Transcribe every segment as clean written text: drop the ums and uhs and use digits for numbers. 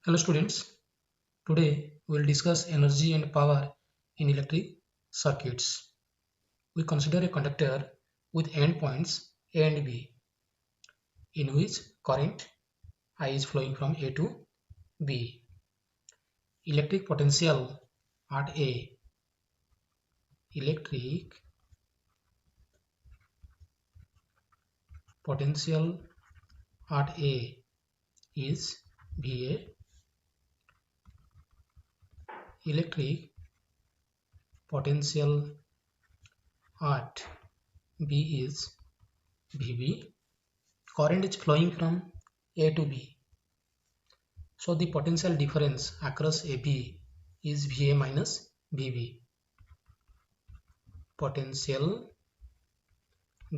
Hello students, today we will discuss energy and power in electric circuits. We consider a conductor with endpoints A and B in which current I is flowing from A to B. Electric potential at A. Electric potential at A is VA. Electric potential at B is VB. Current is flowing from A to B. So the potential difference across AB is VA minus VB. Potential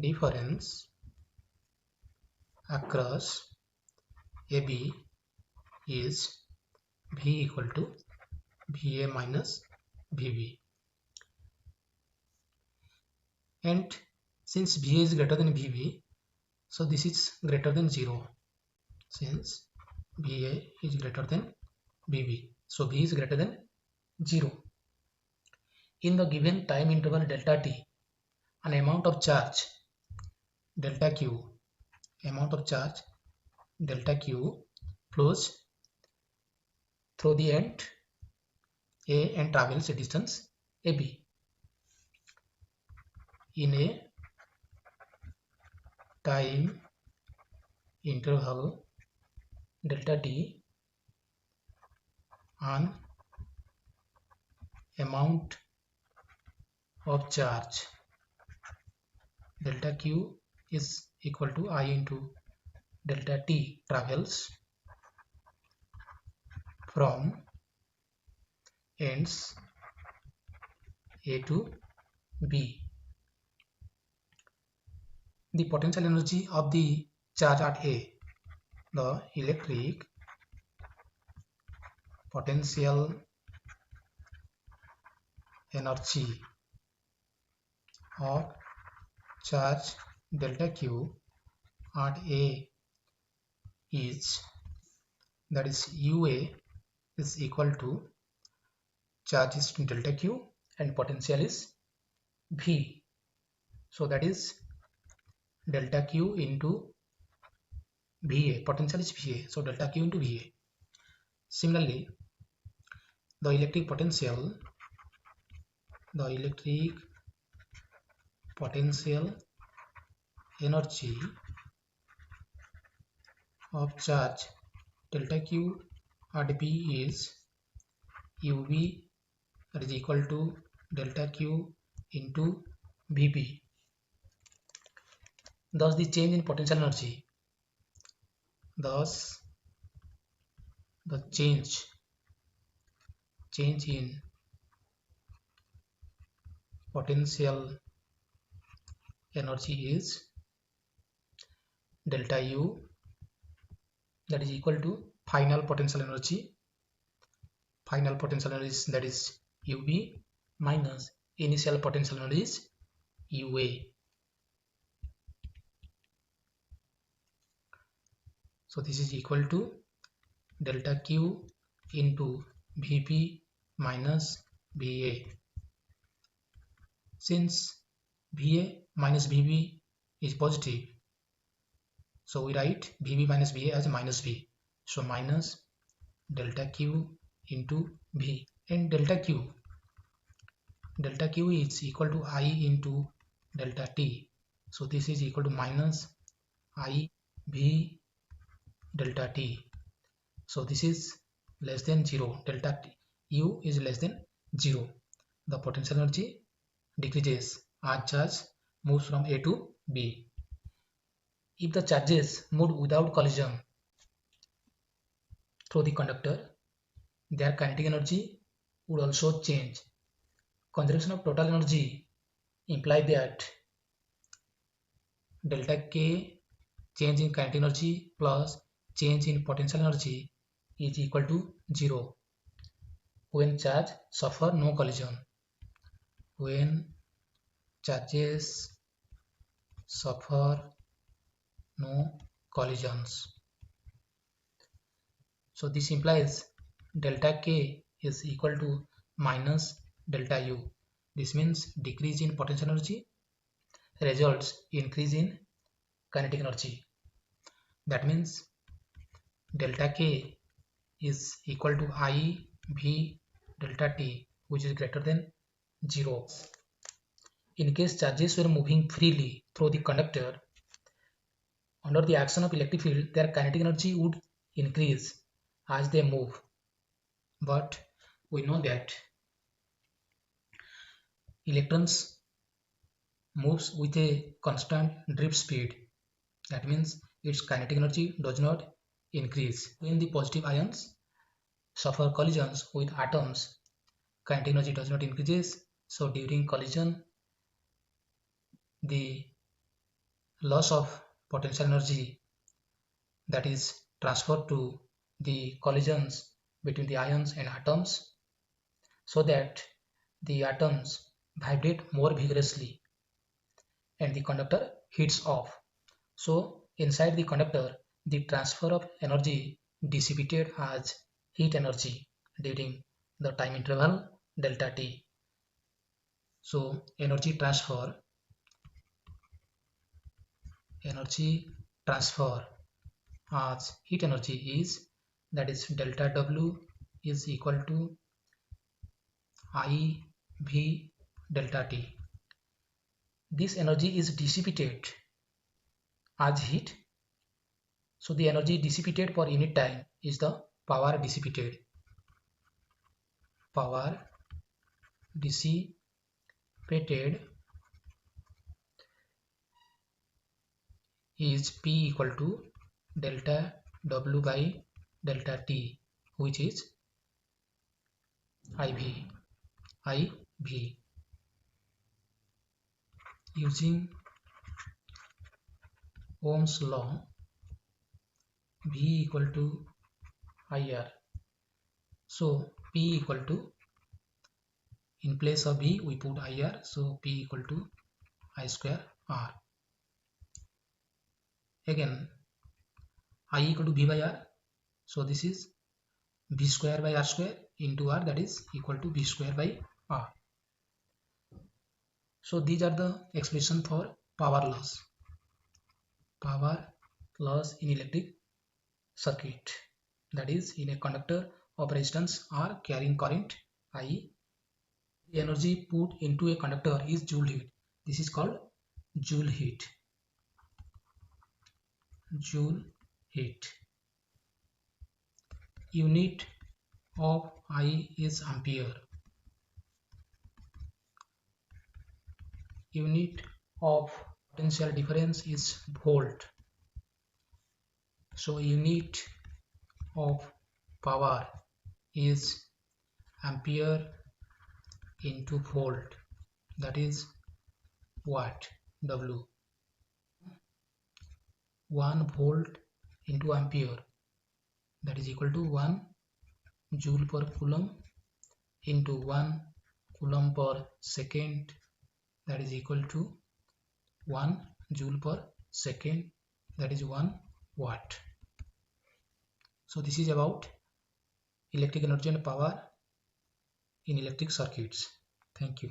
difference across AB is V equal to VA minus VB. And since VA is greater than VB, so this is greater than 0. Since VA is greater than VB, so V is greater than 0. In the given time interval delta t, an amount of charge delta q, amount of charge delta q flows through the end A and travels a distance AB. In a time interval delta t, an amount of charge delta q is equal to I into delta t travels from ends A to B. The potential energy of the charge at A, the electric potential energy of charge delta q at A is, that is UA is equal to charge is delta q and potential is V. So that is delta q into VA. Potential is VA. So delta q into VA. Similarly, the electric potential energy of charge delta q at B is UV, that is equal to delta q into VB. Thus the change in potential energy, thus the change in potential energy is delta U, that is equal to final potential energy that is UV minus initial potential energy is UA. So this is equal to delta Q into VB minus VA. Since VA minus VB is positive, so we write VB minus VA as minus V. So minus delta Q into V, and delta Q is equal to I into delta T. So this is equal to minus I V delta T. So this is less than 0. Delta U is less than 0. The potential energy decreases as charge moves from A to B. If the charges moved without collision through the conductor, their kinetic energy would also change. Conservation of total energy implies that delta K, change in kinetic energy, plus change in potential energy is equal to 0 when charge suffer no collision. When charges suffer no collisions. So this implies delta K is equal to minus delta U. This means decrease in potential energy results increase in kinetic energy. That means delta K is equal to I V delta T, which is greater than 0. In case charges were moving freely through the conductor, under the action of electric field, their kinetic energy would increase as they move. But we know that electrons moves with a constant drift speed. That means its kinetic energy does not increase. When the positive ions suffer collisions with atoms, kinetic energy does not increase. So during collision, the loss of potential energy that is transferred to the collisions between the ions and atoms, so that the atoms vibrate more vigorously and the conductor heats off. So inside the conductor, the transfer of energy dissipated as heat energy during the time interval delta t. So energy transfer as heat energy is, that is delta W is equal to I V delta T. This energy is dissipated as heat. So the energy dissipated per unit time is the power dissipated. Power dissipated is P equal to delta W by delta T, which is IV. Using Ohm's law, V equal to IR. So P equal to, in place of V we put IR, so P equal to I square R. Again I equal to V by R, so this is V square by R square into R, that is equal to V square by R. So these are the expression for power loss. Power loss in electric circuit, that is in a conductor of resistance or carrying current, i.e. the energy put into a conductor is joule heat. This is called joule heat. Joule heat. Unit of I is ampere. Unit of potential difference is volt. So unit of power is ampere into volt, that is watt, W. 1 volt into ampere, that is equal to 1 joule per coulomb into 1 coulomb per second, that is equal to 1 joule per second, that is 1 watt. So this is about electric energy and power in electric circuits. Thank you.